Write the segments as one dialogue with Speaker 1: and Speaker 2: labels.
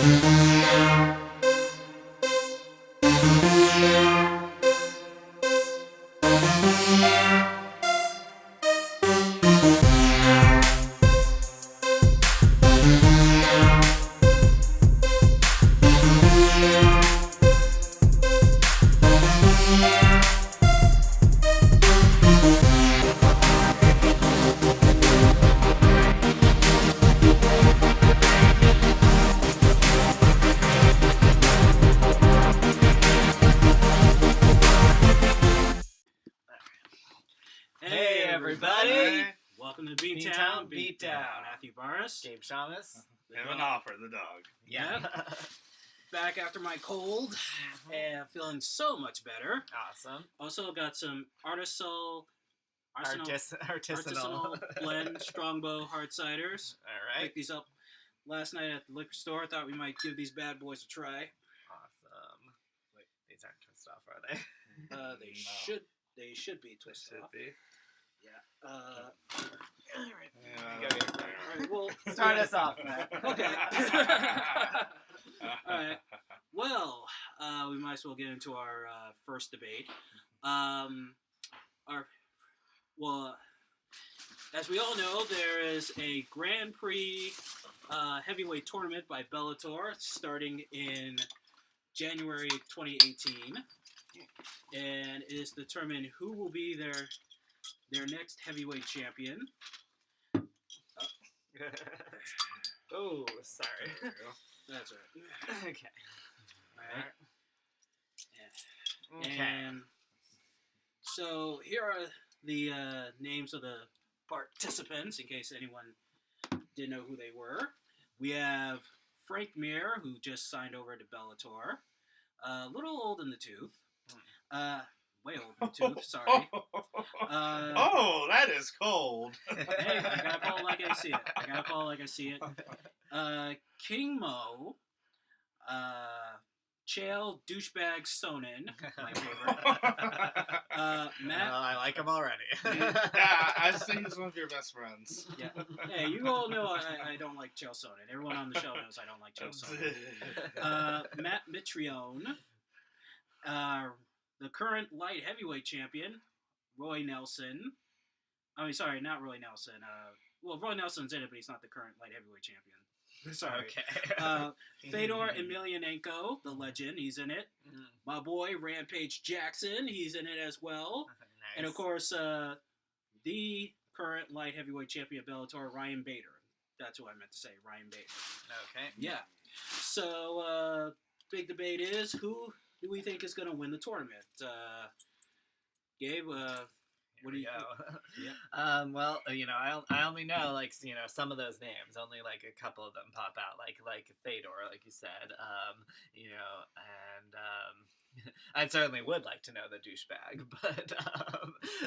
Speaker 1: Hey everybody!
Speaker 2: Welcome to Beantown
Speaker 1: Beantown
Speaker 2: Beatdown.
Speaker 1: Beatdown.
Speaker 2: Matthew Barnes.
Speaker 1: Gabe Shamus.
Speaker 3: Have an offer, the dog.
Speaker 2: Yeah. Back after my cold and feeling so much better.
Speaker 1: Awesome.
Speaker 2: Also got some artisanal blend Strongbow hard ciders.
Speaker 1: All right.
Speaker 2: Picked these up last night at the liquor store. Thought we might give these bad boys a try.
Speaker 1: Awesome. Wait, these aren't twist off, are they?
Speaker 2: They should be twisted off.
Speaker 3: Be.
Speaker 2: Yeah. All right.
Speaker 3: Yeah.
Speaker 2: All right. Well,
Speaker 1: Start us off, Matt.
Speaker 2: Okay. All right. Well, we might as well get into our first debate. As we all know, there is a Grand Prix heavyweight tournament by Bellator starting in January 2018, and it is determined who will be their next heavyweight champion.
Speaker 1: Oh, sorry.
Speaker 2: That's right.
Speaker 1: Okay.
Speaker 2: All right.
Speaker 1: Okay.
Speaker 2: And so here are the names of the participants, in case anyone didn't know who they were. We have Frank Mir, who just signed over to Bellator. A little old in the tooth. Way old in the tooth, sorry.
Speaker 3: Oh, that is cold.
Speaker 2: Hey, I gotta call it like I see it. King Mo. Chael Douchebag Sonnen, my favorite. Matt.
Speaker 1: I like him already.
Speaker 3: Yeah, I think he's one of your best friends.
Speaker 2: Yeah. Hey, you all know I don't like Chael Sonnen. Everyone on the show knows I don't like Chael Sonnen. Matt Mitrione. The current light heavyweight champion, Roy Nelson. I mean, sorry, not Roy Nelson. Well, Roy Nelson's in it, but he's not the current light heavyweight champion. Sorry.
Speaker 1: Okay.
Speaker 2: Fedor Emelianenko, the legend, he's in it. My boy Rampage Jackson, he's in it as well.
Speaker 1: Nice.
Speaker 2: And of course, the current light heavyweight champion of Bellator, Ryan Bader. That's who I meant to say, Ryan Bader.
Speaker 1: Okay.
Speaker 2: Yeah. So, big debate is who do we think is going to win the tournament? Gabe, what do you
Speaker 1: go.
Speaker 2: Yeah.
Speaker 1: Well, I only know some of those names. Only a couple of them pop out, like Fedor, like you said. And I certainly would like to know the douchebag, but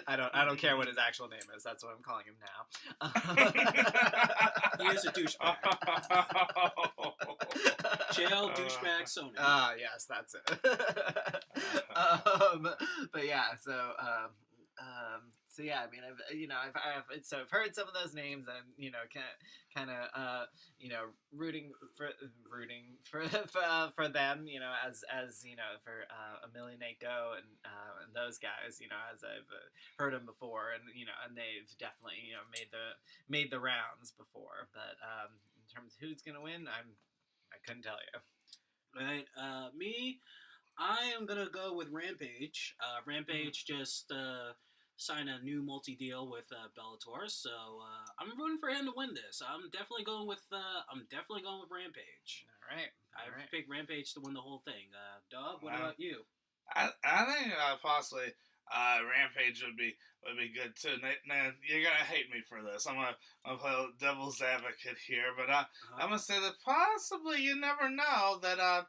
Speaker 1: I don't care what his actual name is. That's what I'm calling him now.
Speaker 2: He is a douchebag. Chael Douchebag Sonnen.
Speaker 1: Ah, yes, that's it. But yeah, so yeah, I mean, I've heard some of those names, and kind of rooting for them, as for Emelianenko and those guys, as I've heard them before, and and they've definitely made the rounds before, but in terms of who's gonna win, I couldn't tell you.
Speaker 2: Right, me, I am gonna go with Rampage. Rampage just signed a new multi-deal with Bellator, so I'm rooting for him to win this. I'm definitely going with Rampage.
Speaker 1: All right.
Speaker 2: I picked Rampage to win the whole thing. Doug, what about you?
Speaker 3: I think possibly Rampage would be good too. Now you're gonna hate me for this. I'm gonna play devil's advocate here, but I'm gonna say that possibly you never know that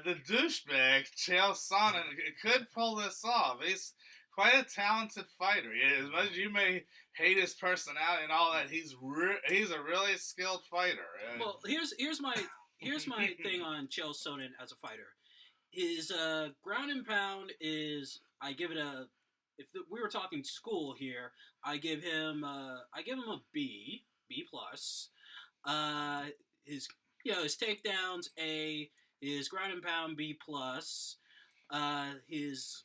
Speaker 3: the douchebag Chael Sonnen could pull this off. He's quite a talented fighter. As much as you may hate his personality and all that, he's a really skilled fighter.
Speaker 2: Well, here's my thing on Chael Sonnen as a fighter. His ground and pound is, I give it a, we were talking school here, I give him a B plus. His his takedowns A, his ground and pound B plus, his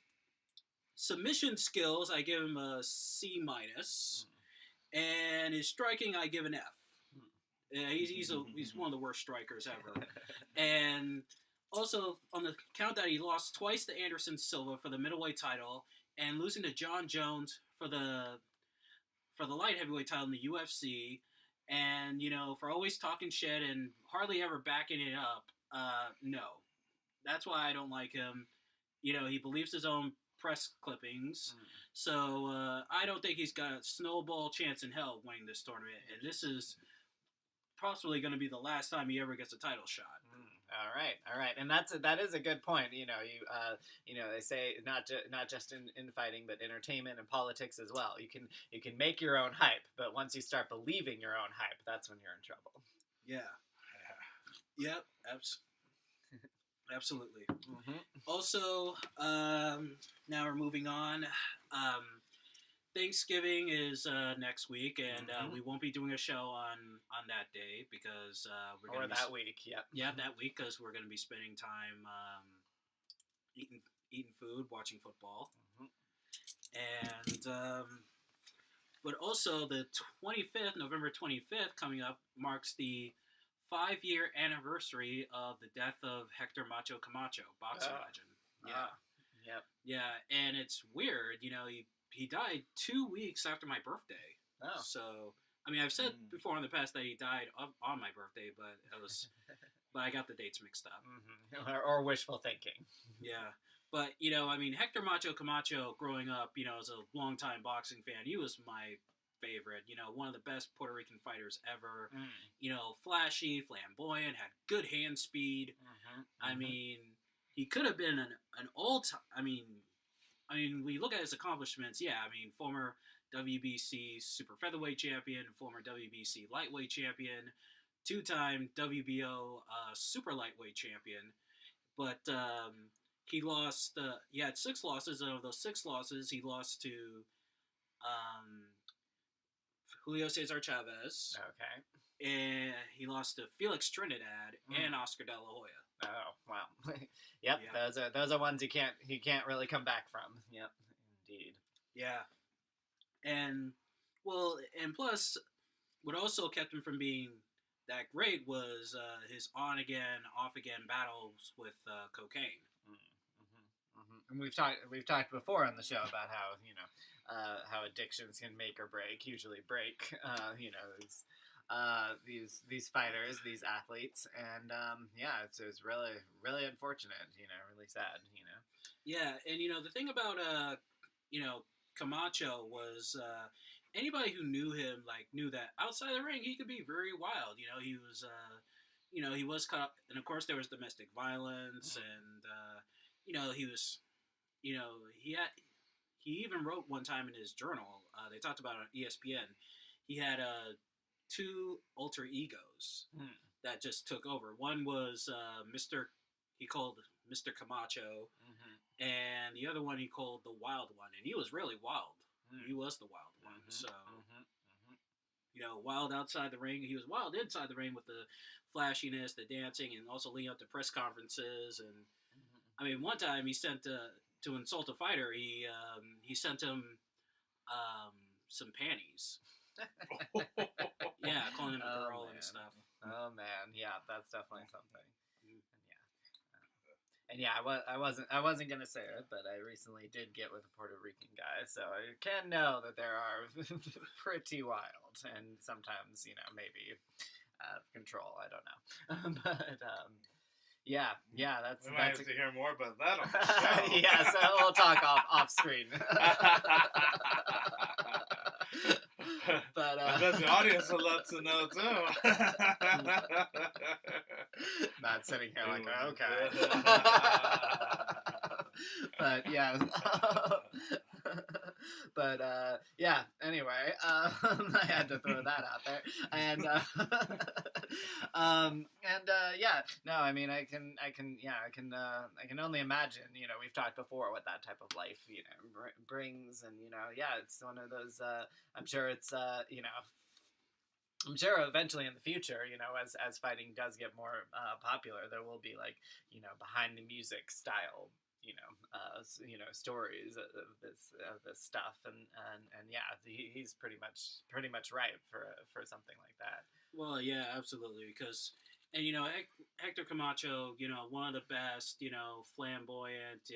Speaker 2: submission skills I give him a C minus, and his striking I give an F. He's one of the worst strikers ever, and also on the count that he lost twice to Anderson Silva for the middleweight title, and losing to John Jones for the light heavyweight title in the UFC, and for always talking shit and hardly ever backing it up. No, that's why I don't like him. He believes his own press clippings, so I don't think he's got a snowball chance in hell of winning this tournament, and this is possibly going to be the last time he ever gets a title shot.
Speaker 1: All right, and that is a good point. They say not just in fighting, but entertainment and politics as well. You can make your own hype, but once you start believing your own hype, that's when you're in trouble.
Speaker 2: Yeah. Yep. Absolutely. Also, now we're moving on. Thanksgiving is next week, and we won't be doing a show on that day because we're going to
Speaker 1: that week. Yeah,
Speaker 2: that week because we're going to be spending time eating food, watching football, and but also the 25th, November 25th, coming up marks the 5-year anniversary of the death of Hector Macho Camacho, boxing legend. Yeah, and it's weird, he died 2 weeks after my birthday.
Speaker 1: Oh.
Speaker 2: So, I mean, I've said before in the past that he died on my birthday, but I got the dates mixed up.
Speaker 1: Or wishful thinking.
Speaker 2: Yeah. But, Hector Macho Camacho, growing up, as a longtime boxing fan, he was my favorite. One of the best Puerto Rican fighters ever. Flashy, flamboyant, had good hand speed. I mean, he could have been an all-time... when you look at his accomplishments, former WBC super featherweight champion, former WBC lightweight champion, 2-time WBO super lightweight champion. But he lost, he had 6 losses, and of those 6 losses, he lost to Julio Cesar Chavez.
Speaker 1: Okay.
Speaker 2: And he lost to Felix Trinidad and Oscar De La Hoya.
Speaker 1: Oh, wow. Yep, yeah. Those are ones he can't really come back from. Yep, indeed.
Speaker 2: Yeah. And plus, what also kept him from being that great was his on-again, off-again battles with cocaine.
Speaker 1: And we've talked before on the show about how addictions can make or break, usually break, these fighters, these athletes, and it's really, really unfortunate, really sad,
Speaker 2: Yeah, and the thing about Camacho was anybody who knew him knew that outside the ring he could be very wild. He was he was caught, and of course there was domestic violence, and he was he even wrote one time in his journal, they talked about it on ESPN, he had 2 alter egos that just took over. One was he called Mr. Camacho, and the other one he called the Wild One, and he was really wild. He was the Wild One. So, wild outside the ring. He was wild inside the ring with the flashiness, the dancing, and also leading up to press conferences. And one time he sent to insult a fighter, he sent him some panties. Yeah, calling him a girl and stuff.
Speaker 1: Oh man, yeah, that's definitely something. And I wasn't gonna say it, but I recently did get with a Puerto Rican guy, so I can know that there are pretty wild and sometimes maybe out of control. I don't know, but yeah, that's.
Speaker 3: We might have to hear more about that on the show.
Speaker 1: Yeah, so we'll talk off screen. But
Speaker 3: I bet the audience would love to know too.
Speaker 1: Matt's sitting here like, okay. But yeah. But anyway, I had to throw that out there, and no, I mean, I can only imagine. We've talked before what that type of life brings, and it's one of those. I'm sure it's I'm sure eventually in the future, as fighting does get more popular, there will be like behind the music style, stories of this stuff, and yeah, he's pretty much ripe for something like that.
Speaker 2: Well, yeah, absolutely. Because, and Hector Camacho, one of the best, flamboyant,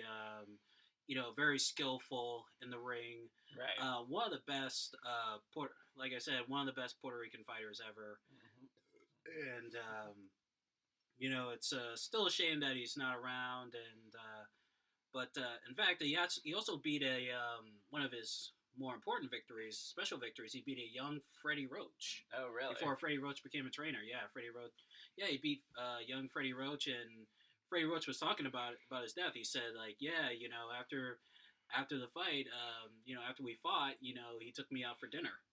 Speaker 2: very skillful in the ring.
Speaker 1: Right.
Speaker 2: One of the best, like I said, one of the best Puerto Rican fighters ever. And it's still a shame that he's not around. And but in fact, he also beat one of his more important victories, special victories. He beat a young Freddie Roach.
Speaker 1: Oh, really?
Speaker 2: Before Freddie Roach became a trainer. Yeah, Freddie Roach. Yeah, he beat young Freddie Roach, and Freddie Roach was talking about his death. He said, like, yeah, after the fight, after we fought, he took me out for dinner.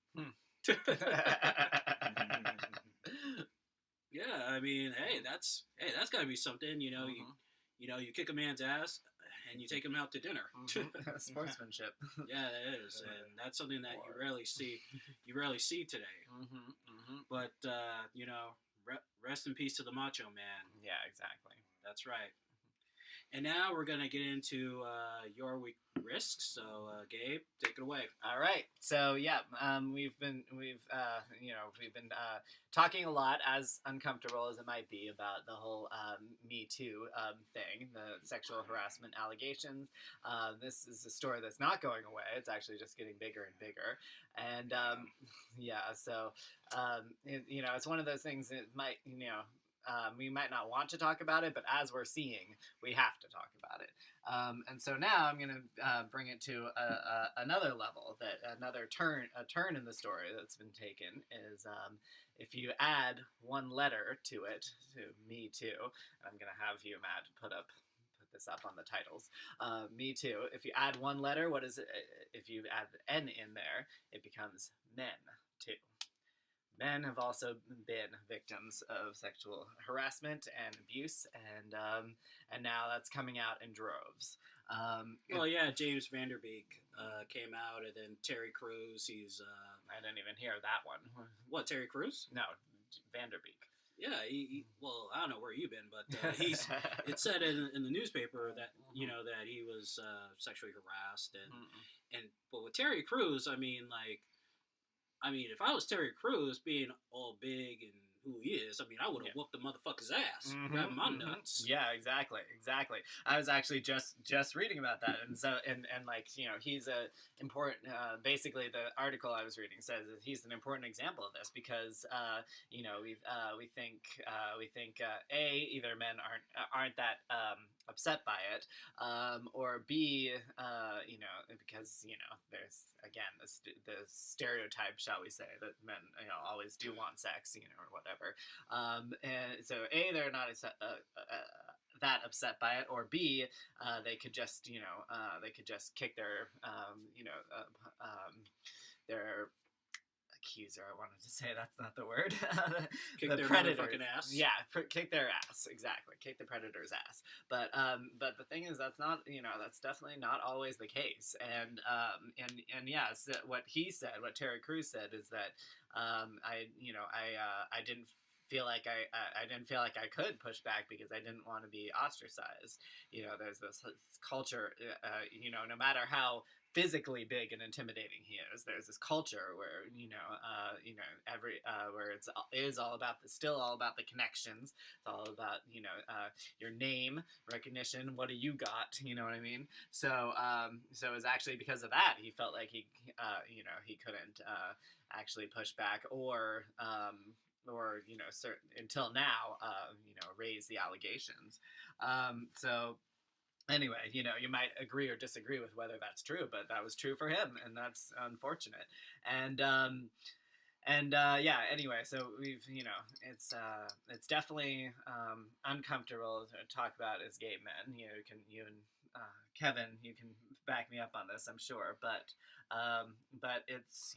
Speaker 2: Yeah, I mean, hey, that's got to be something, you kick a man's ass and you take him out to dinner.
Speaker 1: Sportsmanship.
Speaker 2: Yeah, it is, and that's something that you rarely see. You rarely see today. But rest in peace to the Macho Man.
Speaker 1: Yeah, exactly.
Speaker 2: That's right. And now we're gonna get into your week risks. So, Gabe, take it away.
Speaker 1: All right. So yeah, we've been talking a lot, as uncomfortable as it might be, about the whole Me Too thing, the sexual harassment allegations. This is a story that's not going away. It's actually just getting bigger and bigger. And so it's one of those things that might we might not want to talk about it, but as we're seeing, we have to talk about it. And so now I'm going to bring it to another level, a turn in the story that's been taken is if you add one letter to it, to Me Too, I'm going to have you, Matt, put this up on the titles. Me Too. If you add one letter, what is it? If you add the N in there, it becomes Men Too. Men have also been victims of sexual harassment and abuse, and now that's coming out in droves.
Speaker 2: James Vanderbeek came out, and then Terry Crews.
Speaker 1: I didn't even hear that one.
Speaker 2: What, Terry Crews?
Speaker 1: No, Vanderbeek.
Speaker 2: Yeah, well, I don't know where you've been, but it said in the newspaper that that he was sexually harassed, but with Terry Crews, I mean, if I was Terry Crews, being all big and who he is, I mean, I would have whooped the motherfucker's ass, grabbed my nuts.
Speaker 1: Yeah, exactly. I was actually just reading about that, and so and he's a important. Basically, the article I was reading says that he's an important example of this because we think either men aren't that upset by it, or B, because there's again the stereotype, shall we say, that men always do want sex, or whatever, and so A, they're not that upset by it, or B, they could just kick their their accuser. I wanted to say that's not the word.
Speaker 2: Kick their fucking ass.
Speaker 1: Yeah, kick their ass. Exactly, kick the predator's ass. But the thing is, that's not that's definitely not always the case. And yes, what he said, what Terry Crews said, is that I didn't feel like I could push back because I didn't want to be ostracized. There's this culture, no matter how physically big and intimidating he is, there's this culture where where it is all about still all about the connections. It's all about your name recognition. What do you got? You know what I mean? So it was actually because of that he felt like he couldn't actually push back or until now raise the allegations. Anyway, you might agree or disagree with whether that's true, but that was true for him, and that's unfortunate. Anyway, so we've, it's definitely uncomfortable to talk about as gay men. You and Kevin, you can back me up on this, I'm sure, but it's,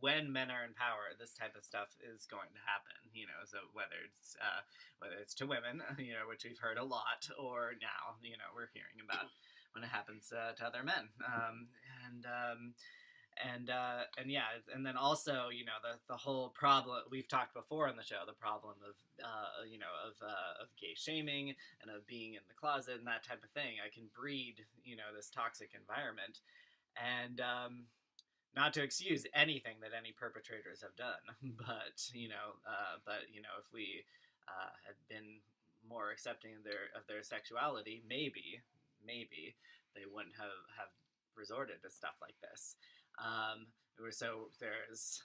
Speaker 1: when men are in power, this type of stuff is going to happen, so whether it's to women, which we've heard a lot, or now, we're hearing about when it happens to other men. and yeah, and then also, you know, the whole problem we've talked before on the show, the problem of you know, of gay shaming and of being in the closet and that type of thing. I can breed, you know, this toxic environment, and not to excuse anything that any perpetrators have done, but you know, if we had been more accepting of their sexuality, maybe they wouldn't have resorted to stuff like this. So there's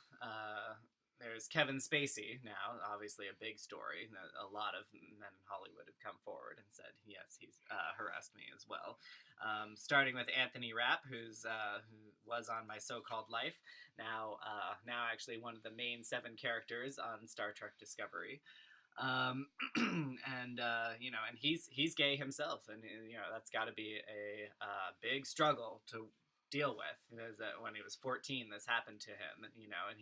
Speaker 1: Kevin Spacey now, obviously a big story. A lot of men in Hollywood have come forward and said, yes, he's harassed me as well. Starting with Anthony Rapp, who was on My So-Called Life, now actually one of the main 7 characters on Star Trek Discovery. And you know, and he's gay himself, and you know, that's got to be a big struggle to deal with, because when he was 14, this happened to him, you know, and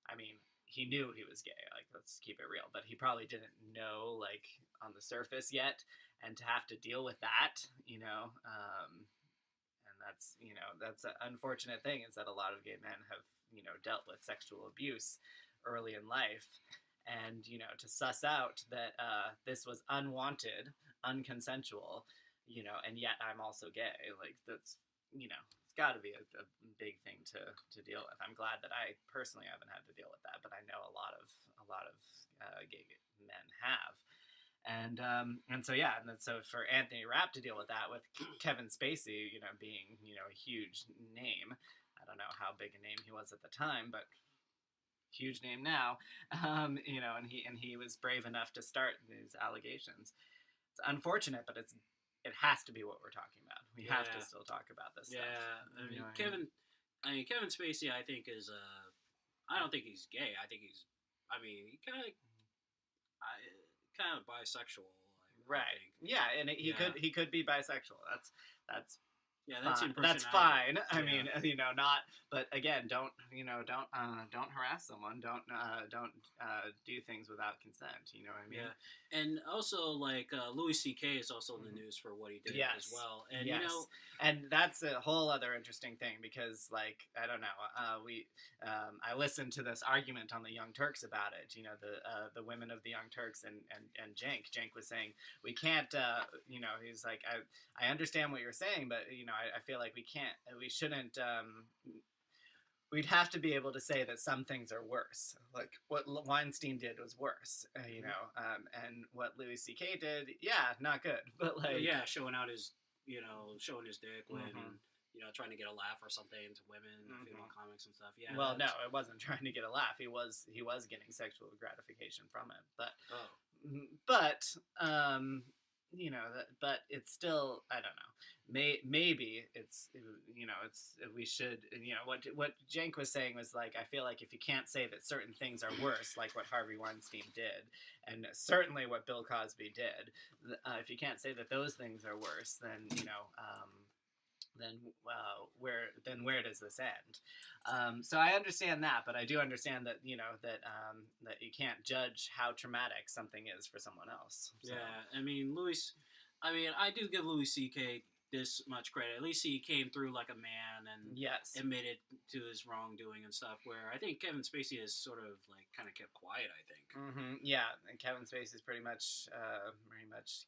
Speaker 1: I mean, he knew he was gay, like, let's keep it real, but he probably didn't know, like, on the surface yet, and to have to deal with that, you know, and that's, you know, that's an unfortunate thing, is that a lot of gay men have, you know, dealt with sexual abuse early in life, and, you know, to suss out that this was unwanted, unconsensual, you know, and yet I'm also gay, like, that's, you know, it's got to be a big thing to deal with. I'm glad that I personally haven't had to deal with that, but I know a lot of gay men have, and so yeah, and then, so for Anthony Rapp to deal with that, with Kevin Spacey, you know, being, you know, a huge name. I don't know how big a name he was at the time, but huge name now. You know, and he was brave enough to start these allegations. It's unfortunate, but it has to be what we're talking about. We have to still talk about this stuff.
Speaker 2: I mean, Kevin Spacey, I think is I don't think he's gay. I think he's, I mean, he kind of bisexual.
Speaker 1: Right. Yeah, and he could be bisexual. That's
Speaker 2: yeah,
Speaker 1: that's fine. I mean, you know, not. But again, don't harass someone. Don't do things without consent. You know what I mean?
Speaker 2: Yeah, and also like Louis C.K. is also in the news for what he did as well. And you know,
Speaker 1: and that's a whole other interesting thing, because, like, I don't know, I listened to this argument on the Young Turks about it. You know, the women of the Young Turks and Cenk was saying, we can't, you know, he's like, I understand what you're saying, but, you know, I feel like we shouldn't, we'd have to be able to say that some things are worse. Like, what Weinstein did was worse, you know, and what Louis C.K. did, not good. But, like...
Speaker 2: showing his dick when, you know, trying to get a laugh or something to women, female comics and stuff. Yeah.
Speaker 1: Well, no, it wasn't trying to get a laugh. He was getting sexual gratification from it. But, you know, but it's still, I don't know. Maybe it's, you know, we should, you know, what Cenk was saying was, like, I feel like if you can't say that certain things are worse, like what Harvey Weinstein did, and certainly what Bill Cosby did, if you can't say that those things are worse, then, you know, then where does this end? So I understand that, but I do understand that, you know, that you can't judge how traumatic something is for someone else. So.
Speaker 2: Yeah, I do give Louis C.K. this much credit. At least he came through like a man and admitted to his wrongdoing and stuff, where I think Kevin Spacey has sort of, like, kind of kept quiet, I think.
Speaker 1: Yeah, and Kevin Spacey's pretty much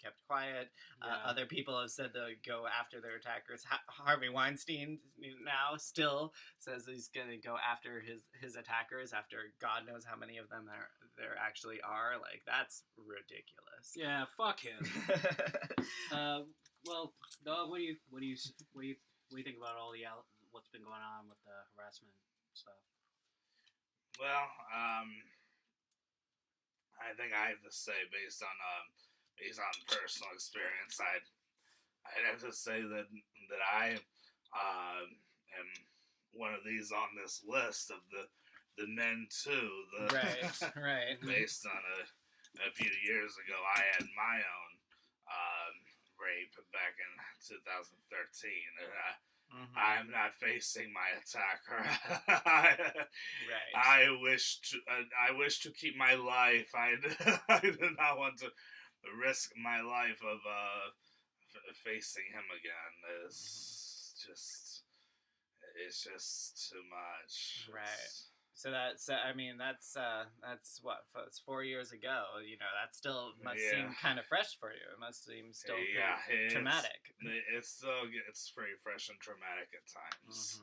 Speaker 1: kept quiet. Other people have said they'll go after their attackers. Harvey Weinstein now still says he's going to go after his attackers, after God knows how many of them there actually are. Like, that's ridiculous.
Speaker 2: Yeah, fuck him. Well, Dog, what do you think about all what's been going on with the harassment stuff?
Speaker 3: Well, I think I have to say, based on personal experience, I'd have to say that I am one of these on this list of the men too.
Speaker 1: Right.
Speaker 3: Based on a few years ago, I had my own rape back in 2013. I'm not facing my attacker.
Speaker 1: Right.
Speaker 3: I wish to keep my life. I do not want to risk my life of facing him again. it's just too much.
Speaker 1: Right. So that's what, it's 4 years ago. That still must seem kind of fresh for you. It must seem still pretty traumatic.
Speaker 3: It still gets pretty fresh and traumatic at times.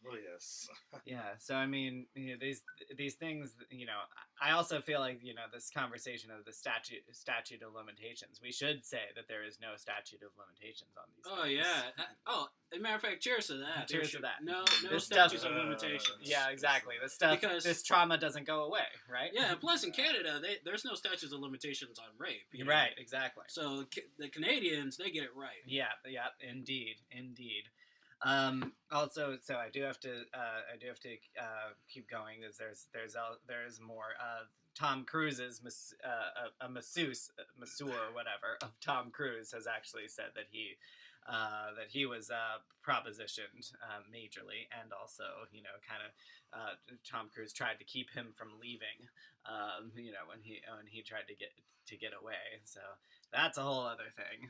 Speaker 3: Oh yes.
Speaker 1: Yeah. So I mean, these things. I also feel like this conversation of the statute of limitations. We should say that there is no statute of limitations on these.
Speaker 2: Oh
Speaker 1: things.
Speaker 2: yeah. As a matter of fact, cheers to that.
Speaker 1: Cheers to that.
Speaker 2: No
Speaker 1: this
Speaker 2: statutes
Speaker 1: stuff,
Speaker 2: of limitations.
Speaker 1: Yeah, exactly. This trauma doesn't go away, right?
Speaker 2: Yeah. And plus, in Canada, there's no statutes of limitations on rape.
Speaker 1: Right. Exactly.
Speaker 2: So the Canadians, they get it right.
Speaker 1: Yeah. Yeah. Indeed. Also, so I do have to keep going because there's more. Tom Cruise's masseur, whatever, of Tom Cruise has actually said that he was propositioned majorly, and also Tom Cruise tried to keep him from leaving, when he tried to get away. So that's a whole other thing.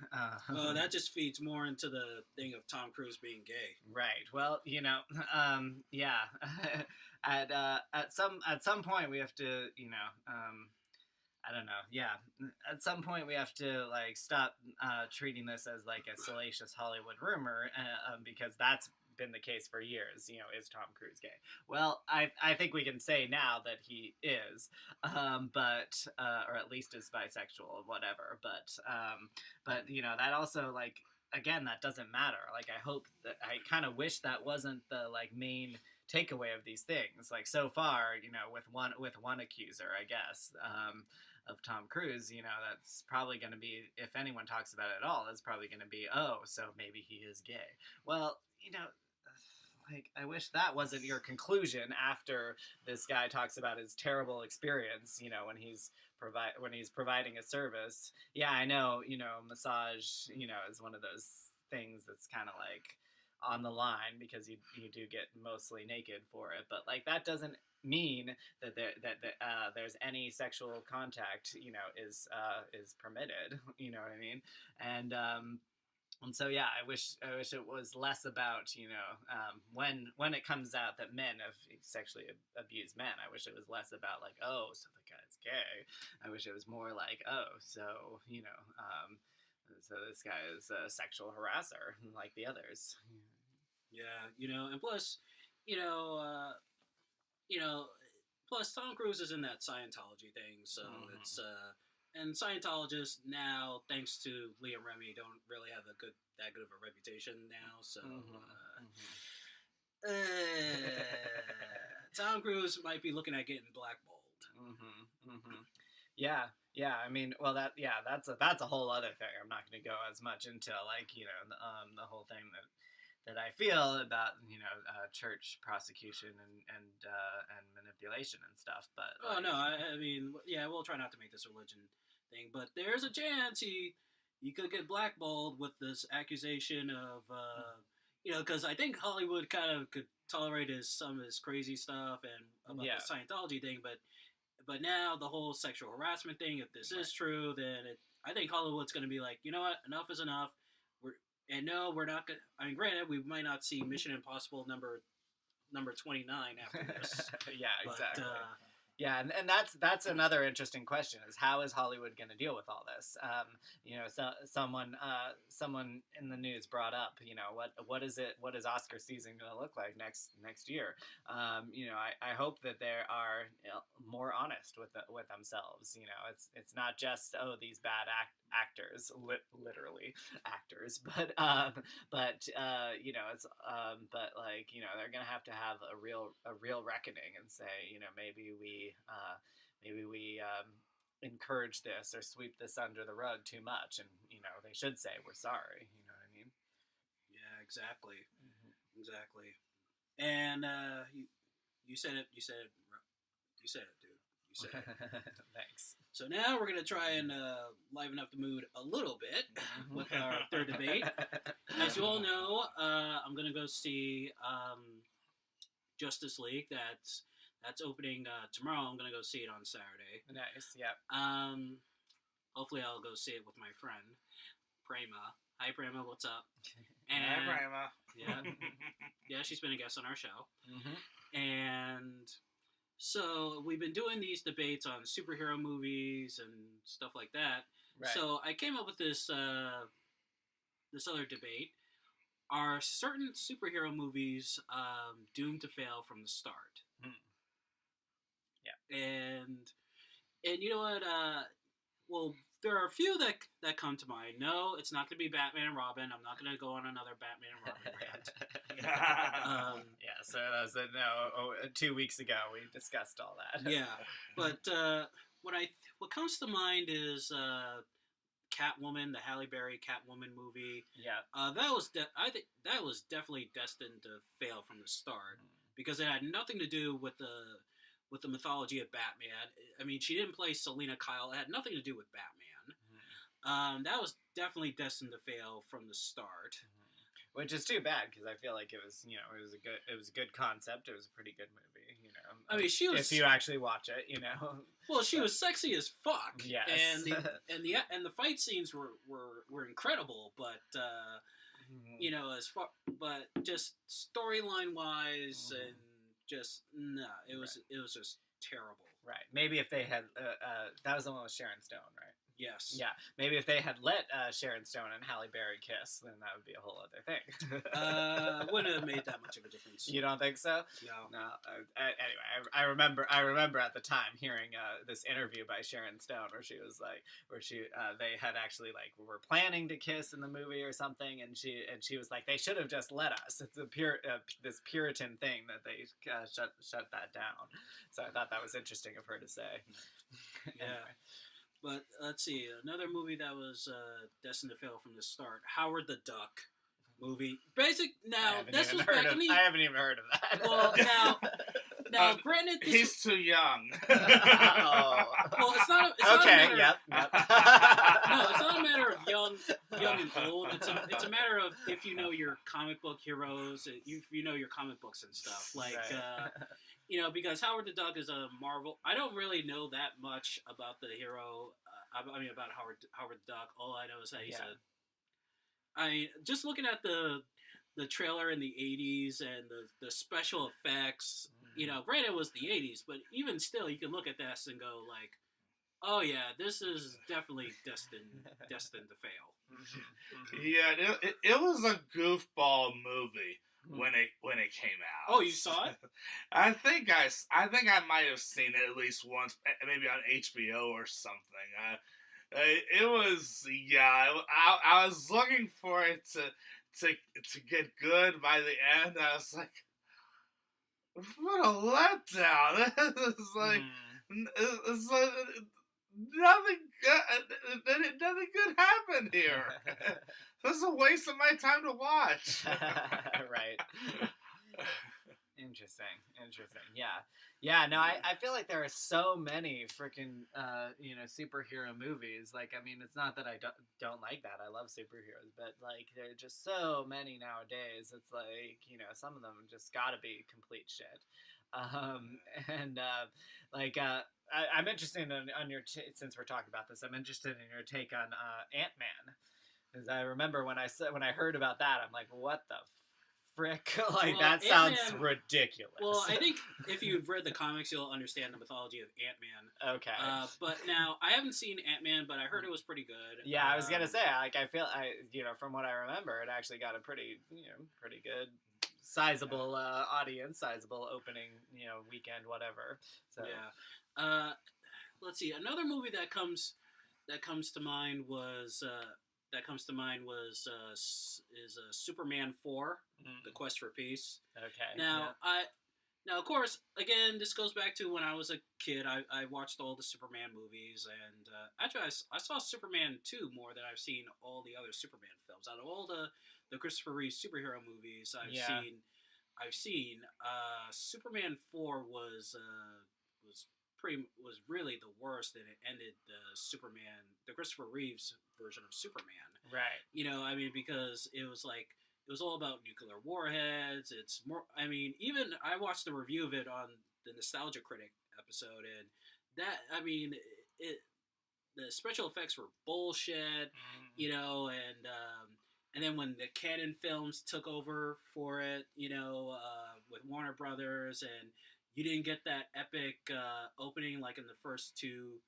Speaker 2: Well, that just feeds more into the thing of Tom Cruise being gay.
Speaker 1: Right. Well, yeah. At some point we have to, I don't know. Yeah. At some point we have to stop treating this as like a salacious Hollywood rumor, because that's been the case for years. Is Tom Cruise gay? Well, I think we can say now that he is, but or at least is bisexual or whatever. But that also again, that doesn't matter. I kind of wish that wasn't the main takeaway of these things. So far, with one accuser, I guess, of Tom Cruise, that's probably going to be, if anyone talks about it at all, that's probably going to be, oh, so maybe he is gay. Well, I wish that wasn't your conclusion after this guy talks about his terrible experience, when he's providing a service. Yeah, I know, massage, is one of those things that's kind of on the line because you do get mostly naked for it, but that doesn't mean that there's any sexual contact, is permitted. You know what I mean? And so yeah, I wish it was less about when it comes out that men have sexually abused men. I wish it was less about oh, so the guy's gay. I wish it was more oh, so so this guy is a sexual harasser like the others.
Speaker 2: Yeah, and plus, plus Tom Cruise is in that Scientology thing, so it's and Scientologists now, thanks to Liam Remy, don't really have that good of a reputation now. So Tom Cruise might be looking at getting blackballed.
Speaker 1: Yeah. I mean, well, that's a whole other thing. I'm not going to go as much into the whole thing that I feel about church prosecution and manipulation and stuff. But
Speaker 2: no, I mean, yeah, we'll try not to make this a religion thing, but there's a chance he could get blackballed with this accusation of because I think Hollywood kind of could tolerate some of his crazy stuff and about the Scientology thing, but now the whole sexual harassment thing, if this is true, then I think Hollywood's going to be like, you know what, enough is enough. We're not going to, I mean, granted, we might not see Mission Impossible number 29 after this.
Speaker 1: Yeah, exactly. Yeah, and that's another interesting question: is how is Hollywood going to deal with all this? Someone in the news brought up, what is Oscar season going to look like next year? I hope that they are more honest with themselves. It's not just these bad actors, literally actors, but they're going to have a real reckoning and say, maybe we encourage this or sweep this under the rug too much, and they should say we're sorry. You know what I mean?
Speaker 2: Yeah, exactly. And you said it, dude. You said it.
Speaker 1: Thanks.
Speaker 2: So now we're gonna try and liven up the mood a little bit with our third debate. As you all know, I'm gonna go see Justice League. That's opening tomorrow. I'm gonna go see it on Saturday.
Speaker 1: Nice. Yeah.
Speaker 2: Hopefully I'll go see it with my friend Prema. Hi, Prima. What's up?
Speaker 3: Hi, Prima.
Speaker 2: Yeah, yeah, she's been a guest on our show.
Speaker 1: Mm-hmm.
Speaker 2: And so we've been doing these debates on superhero movies and stuff like that.
Speaker 1: Right.
Speaker 2: So I came up with this this other debate. Are certain superhero movies doomed to fail from the start?
Speaker 1: Yeah.
Speaker 2: And you know what? Well, there are a few that come to mind. No, it's not going to be Batman and Robin. I'm not going to go on another Batman and Robin rant.
Speaker 1: Yeah, so that was 2 weeks ago we discussed all that.
Speaker 2: Yeah, but what comes to mind is Catwoman, the Halle Berry Catwoman movie.
Speaker 1: Yeah.
Speaker 2: I think that was definitely destined to fail from the start because it had nothing to do with the mythology of Batman. I mean, she didn't play Selena Kyle. It had nothing to do with Batman. That was definitely destined to fail from the start.
Speaker 1: Which is too bad because I feel like it was a good concept. It was a pretty good movie.
Speaker 2: I mean, she was.
Speaker 1: If you actually watch it,
Speaker 2: Well, she was sexy as fuck.
Speaker 1: Yes.
Speaker 2: And the fight scenes were incredible, but but just storyline wise and just it was just terrible.
Speaker 1: Right. Maybe if they had that was the one with Sharon Stone, right?
Speaker 2: Yes.
Speaker 1: Yeah. Maybe if they had let Sharon Stone and Halle Berry kiss, then that would be a whole other thing.
Speaker 2: Wouldn't have made that much of a difference.
Speaker 1: You don't think so?
Speaker 2: No.
Speaker 1: No. Anyway, I remember at the time hearing this interview by Sharon Stone where she was like, they had actually like were planning to kiss in the movie or something, and she was like, they should have just let us. It's this Puritan thing that they shut that down. So I thought that was interesting of her to say.
Speaker 2: Yeah. Anyway. But let's see, another movie that was destined to fail from the start, Howard the Duck movie. I
Speaker 1: haven't even heard of that.
Speaker 2: Well, now, granted,
Speaker 3: he's too young.
Speaker 2: Well, it's not.
Speaker 1: Okay.
Speaker 2: Yep.
Speaker 1: No,
Speaker 2: it's not a matter of young and old. It's a matter of if you know your comic book heroes, if you know your comic books and stuff. Like, right. Because Howard the Duck is a Marvel. I don't really know that much about the hero. About Howard the Duck. All I know is that he's just looking at the trailer in the 80s and the special effects. Granted it was the 80s, but even still, you can look at this and go like, oh yeah, this is definitely destined to fail.
Speaker 3: Yeah, it was a goofball movie when it came out.
Speaker 2: Oh, you saw it?
Speaker 3: I think I might have seen it at least once, maybe on HBO or something. It was I was looking for it to get good by the end. I was like, what a letdown! It's like nothing good happened here. This is a waste of my time to watch.
Speaker 1: Right. Interesting. Yeah. No, I feel like there are so many freaking superhero movies. Like, I mean, it's not that I don't like that. I love superheroes, but like there are just so many nowadays. It's like some of them just gotta be complete shit. I'm interested on your since we're talking about this, I'm interested in your take on Ant-Man. Because I remember when I heard about that, I'm like, what the frick? That sounds ridiculous.
Speaker 2: Well, I think if you've read the comics, you'll understand the mythology of Ant-Man.
Speaker 1: Okay.
Speaker 2: But now, I haven't seen Ant-Man, but I heard it was pretty good.
Speaker 1: Yeah, I was gonna say, I feel from what I remember, it actually got a pretty good, sizable audience, sizable opening, weekend, whatever. So
Speaker 2: yeah. Let's see. Another movie that comes to mind was. Is Superman 4, The Quest for Peace.
Speaker 1: Okay.
Speaker 2: Now, of course, again, this goes back to when I was a kid. I watched all the Superman movies, and actually, I saw Superman 2 more than I've seen all the other Superman films. Out of all the Christopher Reeve superhero movies I've seen, Superman 4 was really the worst, and it ended the Christopher Reeves version of Superman.
Speaker 1: Right.
Speaker 2: Because it was all about nuclear warheads. It's more. Even I watched the review of it on the Nostalgia Critic episode, and that the special effects were bullshit. And and then when the Canon Films took over for it, with Warner Brothers, and you didn't get that epic opening like in the first two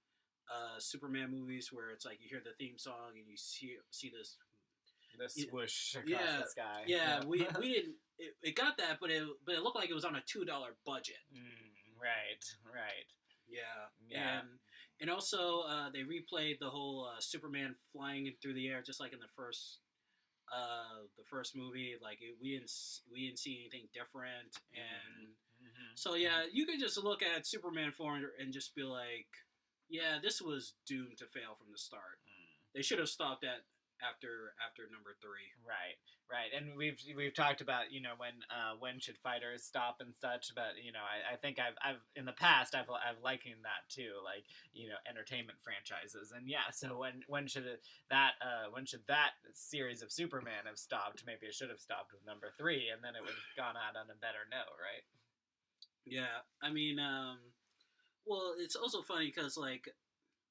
Speaker 2: Superman movies, where it's like you hear the theme song and you see this
Speaker 1: The swoosh across the sky.
Speaker 2: Yeah, we didn't. It got that, but it looked like it was on a $2 budget.
Speaker 1: Right.
Speaker 2: Yeah. And also they replayed the whole Superman flying through the air, just like in the first movie. Like we didn't see anything different, and so yeah, you could just look at Superman 4 and just be like, yeah, this was doomed to fail from the start. They should have stopped at after number 3.
Speaker 1: Right. And we've talked about when should fighters stop and such, but I think I've in the past I've likened that to like entertainment franchises, and yeah, so when should that series of Superman have stopped? Maybe it should have stopped with number 3, and then it would have gone out on a better note, right?
Speaker 2: Yeah, I mean, well, it's also funny because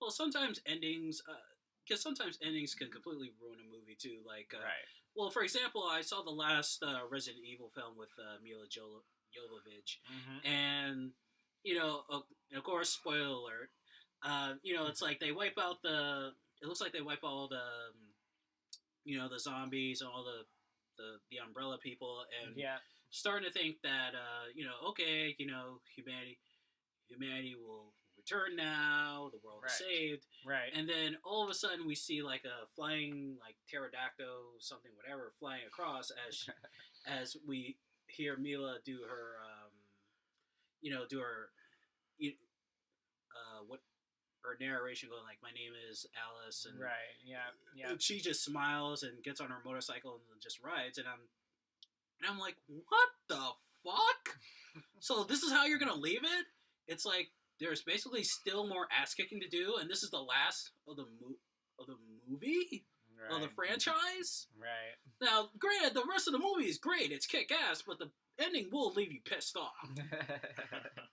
Speaker 2: sometimes endings. Because sometimes endings can completely ruin a movie too. Like,
Speaker 1: right.
Speaker 2: Well, for example, I saw the last Resident Evil film with Mila Jovovich, and of course, spoiler alert. It's like they wipe out the. It looks like they wipe all the, the zombies and all the umbrella people, and starting to think that okay, humanity will return now, the world is saved,
Speaker 1: right,
Speaker 2: and then all of a sudden we see like a flying like pterodactyl, something, whatever, flying across as we hear Mila do her her narration, going like, my name is Alice, and and she just smiles and gets on her motorcycle and just rides, and I'm like, what the fuck? So this is how you're gonna leave it? It's like there's basically still more ass kicking to do, and this is the last of the movie of the franchise.
Speaker 1: Right.
Speaker 2: Now, granted, the rest of the movie is great; it's kick ass, but the ending will leave you pissed off.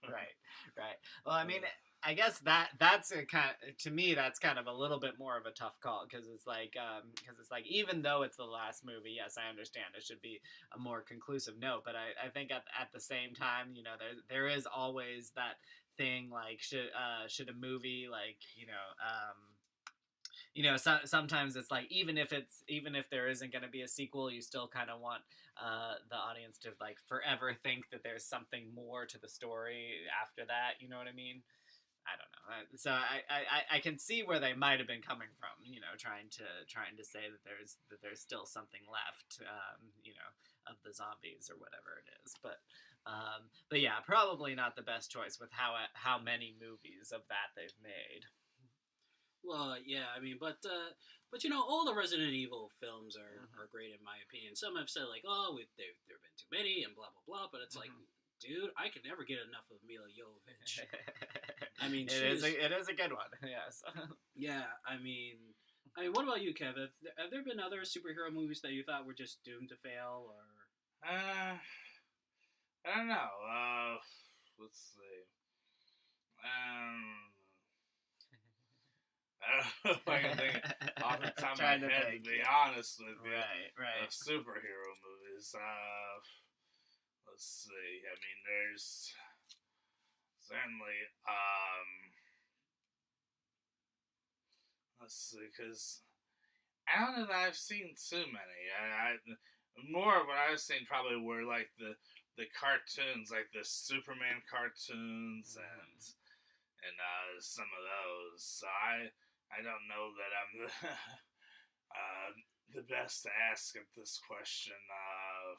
Speaker 1: Right. Well, I mean, I guess that's a to me that's kind of a little bit more of a tough call, because it's like even though it's the last movie, yes, I understand it should be a more conclusive note, but I think at the same time, there is always that thing, like should a movie, like sometimes it's like even if there isn't going to be a sequel, you still kind of want the audience to like forever think that there's something more to the story after that. You know what I mean? I don't know. So I can see where they might have been coming from. Trying to say that there's still something left. Of the zombies or whatever it is, but yeah, probably not the best choice with how many movies of that they've made.
Speaker 2: Well, yeah, I mean, but all the Resident Evil films are great in my opinion. Some have said like, oh, there've been too many and blah blah blah, but it's like, dude, I can never get enough of Mila Jovovich. I mean, it
Speaker 1: is a good one. Yes.
Speaker 2: Yeah, I mean, what about you, Kev? Have there been other superhero movies that you thought were just doomed to fail, or?
Speaker 3: I don't know. Let's see. I don't know if I can think off the top of my head, to be honest with you.
Speaker 1: Right.
Speaker 3: Superhero movies. Let's see. I mean, there's certainly. Let's see, because I don't know that I've seen too many. More of what I've seen probably were like the cartoons, like the Superman cartoons and some of those. So I don't know that I'm the best to ask at this question of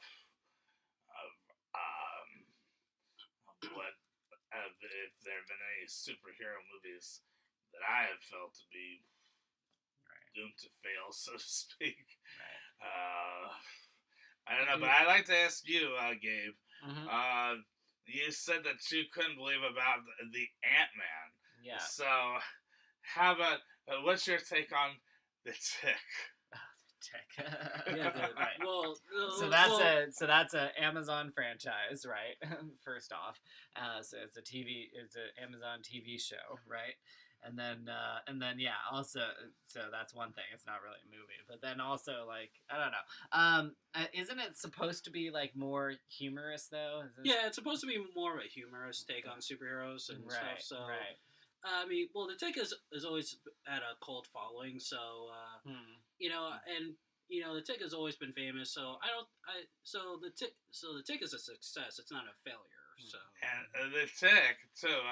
Speaker 3: what if there have been any superhero movies that I have felt to be doomed to fail, so to speak.
Speaker 1: Right.
Speaker 3: I don't know, but I'd like to ask you, Gabe. You said that you couldn't believe about the Ant-Man.
Speaker 1: Yeah.
Speaker 3: So, how about what's your take on the Tick?
Speaker 1: Right.
Speaker 2: Well,
Speaker 1: so that's a Amazon franchise, right? First off, so it's an Amazon TV show, right? and then yeah, also, so that's one thing. It's not really a movie, but then also like I don't know. Isn't it supposed to be like more humorous though?
Speaker 2: Yeah, it's supposed to be more of a humorous take on superheroes and stuff. So,
Speaker 1: right.
Speaker 2: I mean, well, the Tick is always had a cult following, so you know, and you know, the Tick has always been famous. So so the Tick is a success. It's not a failure. So
Speaker 3: And the Tick too.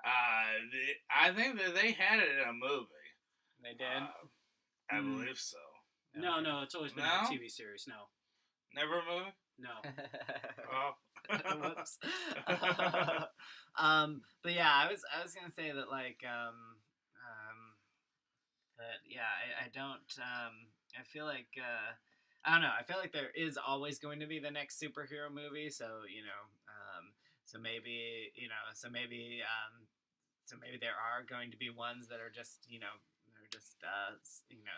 Speaker 3: I think that they had it in a movie.
Speaker 1: They did.
Speaker 3: I believe so.
Speaker 2: No, it's always been a TV series. No,
Speaker 3: never a movie.
Speaker 2: No.
Speaker 3: Oh.
Speaker 1: Whoops. But yeah, I was gonna say that like but yeah, I don't I feel like I don't know. I feel like there is always going to be the next superhero movie. So you know, so maybe there are going to be ones that are just just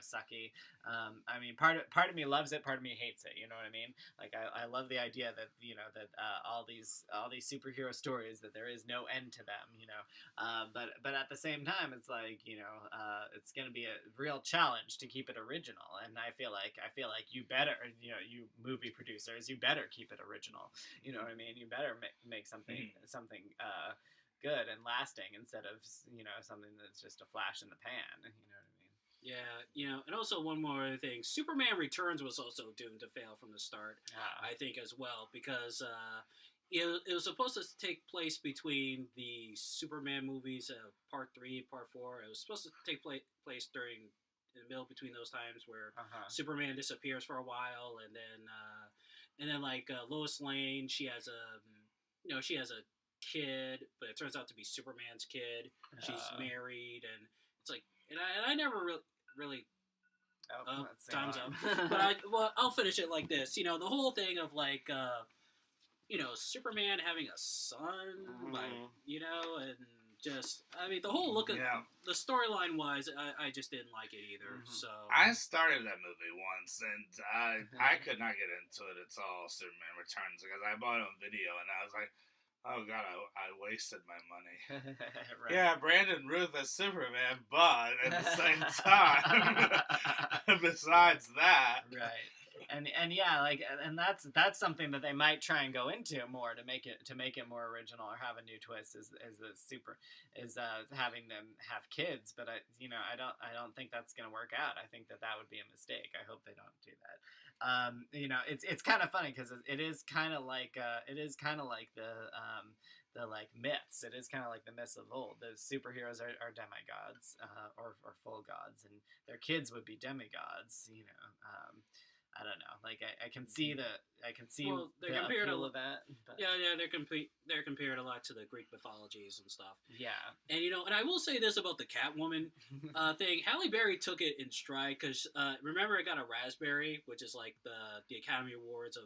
Speaker 1: sucky. I mean, part of me loves it, part of me hates it. You know what I mean? Like I love the idea that that all these superhero stories, that there is no end to them. But at the same time, it's like it's going to be a real challenge to keep it original. And I feel like you better you movie producers, you better keep it original. You know what I mean? You better make something good and lasting instead of something that's just a flash in the pan. You know what I mean?
Speaker 2: Yeah, and also one more thing, Superman Returns was also doomed to fail from the start. I think as well, because it was supposed to take place between the Superman movies, Part 3, Part 4. It was supposed to take place in the middle between those times where Superman disappears for a while, and then like Lois Lane, she has a kid, but it turns out to be Superman's kid. She's married, and it's like, and I never really time's up. But I'll finish it like this. The whole thing of like, Superman having a son, like, and just, I mean, the whole look of the storyline wise, I just didn't like it either. So
Speaker 3: I started that movie once, and I could not get into it at all. Superman Returns, because I bought it on video, and I was like, oh God, I wasted my money.
Speaker 1: Right.
Speaker 3: Yeah, Brandon Ruth as Superman, but at the same time, besides that,
Speaker 1: right? And yeah, like, and that's something that they might try and go into more to make it more original or have a new twist is having them have kids. But I don't think that's gonna work out. I think that would be a mistake. I hope they don't do that. It's kind of funny because it is kind of like the like myths. It is kind of like the myths of old. The superheroes are demigods or full gods, and their kids would be demigods. I don't know. Like I can see the appeal of that. But.
Speaker 2: Yeah, they're compared a lot to the Greek mythologies and stuff.
Speaker 1: Yeah,
Speaker 2: and and I will say this about the Catwoman thing. Halle Berry took it in stride because remember it got a raspberry, which is like the Academy Awards of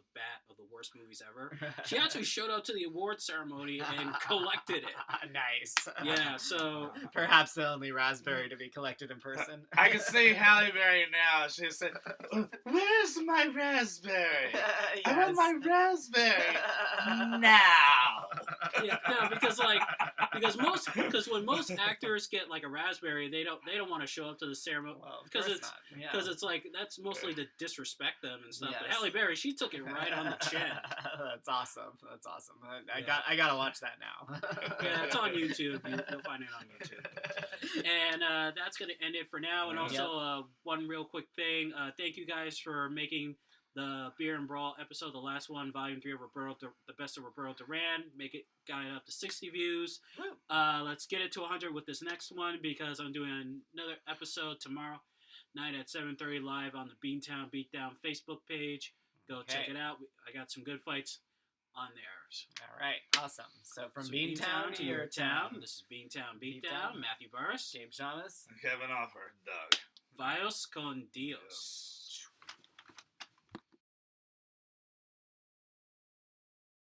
Speaker 2: the worst movies ever. She actually showed up to the award ceremony and collected it.
Speaker 1: Nice.
Speaker 2: Yeah, so
Speaker 1: perhaps the only raspberry to be collected in person.
Speaker 3: I can see Halle Berry now. She said, "Where's my raspberry?
Speaker 1: Yes.
Speaker 3: I want my raspberry now."
Speaker 2: Yeah, no, because when most actors get like a raspberry, they don't want to show up to the ceremony because it's like that's mostly to disrespect them and stuff.
Speaker 1: Yes.
Speaker 2: But Halle Berry, she took it right on the chin.
Speaker 1: That's awesome. I gotta watch that now.
Speaker 2: Yeah, it's on YouTube. You'll find it on YouTube. And that's gonna end it for now. And also one real quick thing. Thank you guys for making the Beer and Brawl episode, the last one, Volume 3 of the best of Roberto Duran. Got it up to 60 views. Let's get it to 100 with this next one because I'm doing another episode tomorrow night at 7:30 live on the Beantown Beatdown Facebook page. Go check it out. I got some good fights on there.
Speaker 1: All right, awesome. So from Beantown to your town.
Speaker 2: This is Beantown Beatdown. Matthew Burris,
Speaker 1: James Shamus,
Speaker 3: Kevin Offer, Doug.
Speaker 2: Vios con Dios.